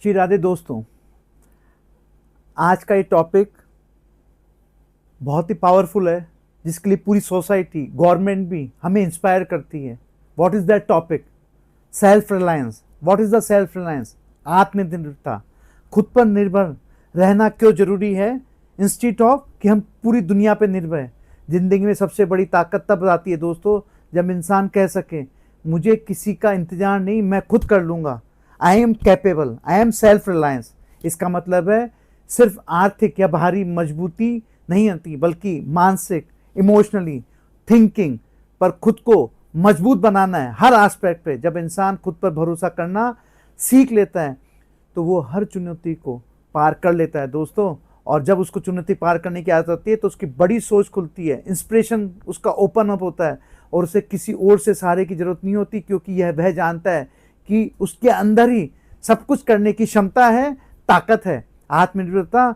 श्री राधे दोस्तों, आज का ये टॉपिक बहुत ही पावरफुल है, जिसके लिए पूरी सोसाइटी, गवर्नमेंट भी हमें इंस्पायर करती है। What is that topic? Self reliance. What is the self reliance? आत्मनिर्भरता। खुद पर निर्भर रहना क्यों जरूरी है, इंस्टीट्यूट ऑफ कि हम पूरी दुनिया पर निर्भर हैं। जिंदगी में सबसे बड़ी ताकत तब आती है दोस्तों, जब इंसान कह सके मुझे किसी का इंतजार नहीं, मैं खुद कर लूँगा। I am capable, I am self reliance. इसका मतलब है सिर्फ आर्थिक या बाहरी मजबूती नहीं आती, बल्कि मानसिक, इमोशनली, थिंकिंग पर खुद को मजबूत बनाना है हर एस्पेक्ट पे। जब इंसान खुद पर भरोसा करना सीख लेता है तो वो हर चुनौती को पार कर लेता है दोस्तों। और जब उसको चुनौती पार करने की आदत होती है तो उसकी बड़ी सोच खुलती है, इंस्पिरेशन उसका ओपन अप होता है और उसे किसी और से सहारे की जरूरत नहीं होती, क्योंकि यह वह जानता है कि उसके अंदर ही सब कुछ करने की क्षमता है, ताकत है। आत्मनिर्भरता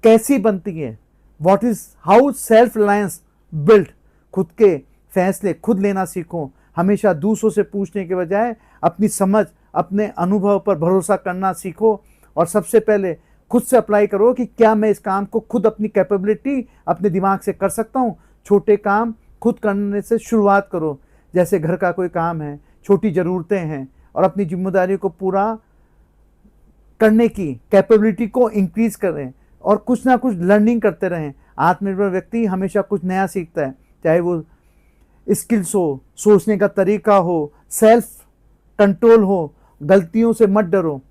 कैसी बनती है? What is how self reliance built? खुद के फैसले खुद लेना सीखो। हमेशा दूसरों से पूछने के बजाय अपनी समझ, अपने अनुभव पर भरोसा करना सीखो। और सबसे पहले खुद से अप्लाई करो कि क्या मैं इस काम को खुद अपनी कैपेबिलिटी, अपने दिमाग से कर सकता हूँ। छोटे काम खुद करने से शुरुआत करो, जैसे घर का कोई काम है, छोटी ज़रूरतें हैं, और अपनी जिम्मेदारी को पूरा करने की कैपेबिलिटी को इंक्रीज करें और कुछ ना कुछ लर्निंग करते रहें। आत्मनिर्भर व्यक्ति हमेशा कुछ नया सीखता है, चाहे वो स्किल्स हो, सोचने का तरीका हो, सेल्फ कंट्रोल हो। गलतियों से मत डरो।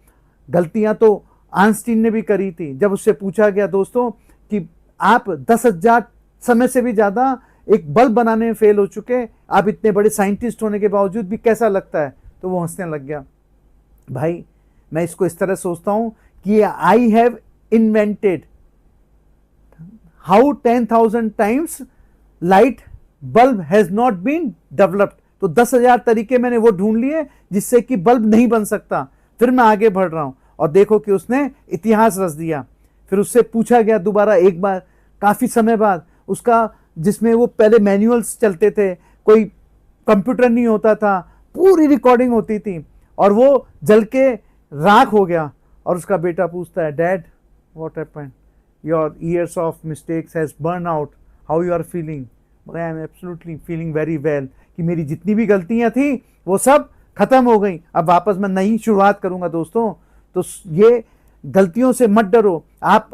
गलतियां तो आइंस्टीन ने भी करी थी। जब उससे पूछा गया दोस्तों कि आप 10,000 समय से भी ज़्यादा एक बल्ब बनाने में फेल हो चुके, आप इतने बड़े साइंटिस्ट होने के बावजूद भी कैसा लगता है? तो वो हंसने लग गया। भाई, मैं इसको इस तरह सोचता हूँ कि I have invented how 10,000 times light bulb has not been developed. तो 10,000 तरीके मैंने वो ढूंढ लिए जिससे कि बल्ब नहीं बन सकता। फिर मैं आगे बढ़ रहा हूं और देखो कि उसने इतिहास रच दिया। फिर उससे पूछा गया दोबारा एक बार, काफी समय बाद, उसका जिसमें वो पहले मैनुअल्स चलते थे, कोई कंप्यूटर नहीं होता था, पूरी रिकॉर्डिंग होती थी, और वो जल के राख हो गया। और उसका बेटा पूछता है, dad what happened? Your years of mistakes has burn out, how you are feeling? I am absolutely feeling very well, कि मेरी जितनी भी गलतियां थी वो सब खत्म हो गई, अब वापस मैं नई शुरुआत करूंगा। दोस्तों, तो ये गलतियों से मत डरो। आप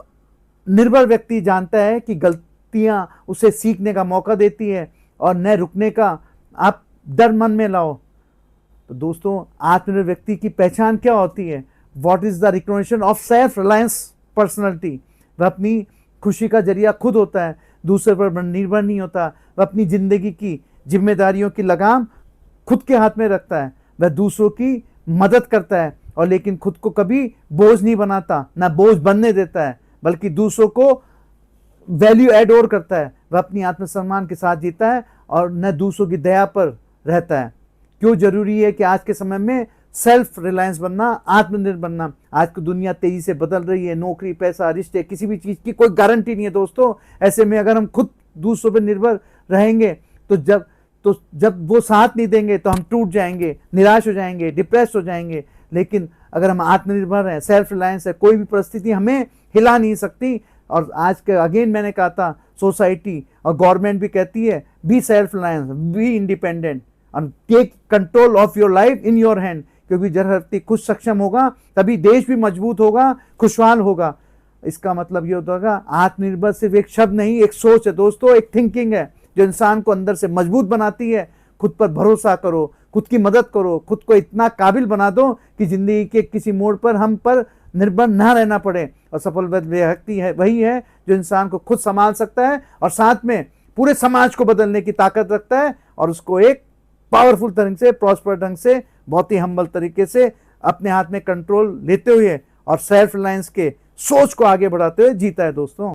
निर्भर व्यक्ति जानता है कि गलतियां उसे सीखने का मौका देती है और न रुकने का आप डर मन में लाओ। तो दोस्तों, आत्मनिर्भर व्यक्ति की पहचान क्या होती है? What is the recognition of self reliance personality? वह अपनी खुशी का जरिया खुद होता है, दूसरे पर निर्भर नहीं होता। वह अपनी जिंदगी की जिम्मेदारियों की लगाम खुद के हाथ में रखता है। वह दूसरों की मदद करता है, और लेकिन खुद को कभी बोझ नहीं बनाता, ना बोझ बनने देता है, बल्कि दूसरों को वैल्यू एड और करता है। वह अपनी आत्मसम्मान के साथ जीता है और न दूसरों की दया पर रहता है। क्यों जरूरी है कि आज के समय में सेल्फ रिलायंस बनना, आत्मनिर्भर बनना? आज की दुनिया तेजी से बदल रही है। नौकरी, पैसा, रिश्ते, किसी भी चीज की कोई गारंटी नहीं है दोस्तों। ऐसे में अगर हम खुद दूसरों पर निर्भर रहेंगे तो जब वो साथ नहीं देंगे तो हम टूट जाएंगे, निराश हो जाएंगे, डिप्रेस हो जाएंगे। लेकिन अगर हम आत्मनिर्भर हैं, सेल्फ रिलायंस है, कोई भी परिस्थिति हमें हिला नहीं सकती। और आज के अगेन मैंने कहा था, सोसाइटी और गवर्नमेंट भी कहती है be self reliance, be independent and take control of your life in your hand। क्योंकि जब व्यक्ति खुद सक्षम होगा तभी देश भी मजबूत होगा, खुशहाल होगा। इसका मतलब ये होगा, आत्मनिर्भर सिर्फ एक शब्द नहीं, एक सोच है दोस्तों, एक थिंकिंग है जो इंसान को अंदर से मजबूत बनाती है। खुद पर भरोसा करो, खुद की मदद करो, खुद को इतना काबिल बना दो कि जिंदगी के किसी मोड़ पर हम पर निर्भर ना रहना पड़े। और सफल व्यक्ति है वही है जो इंसान को खुद संभाल सकता है और साथ में पूरे समाज को बदलने की ताकत रखता है, और उसको एक पावरफुल ढंग से, प्रॉस्पर ढंग से, बहुत ही हम्बल तरीके से अपने हाथ में कंट्रोल लेते हुए और सेल्फ रिलायंस के सोच को आगे बढ़ाते हुए जीता है दोस्तों।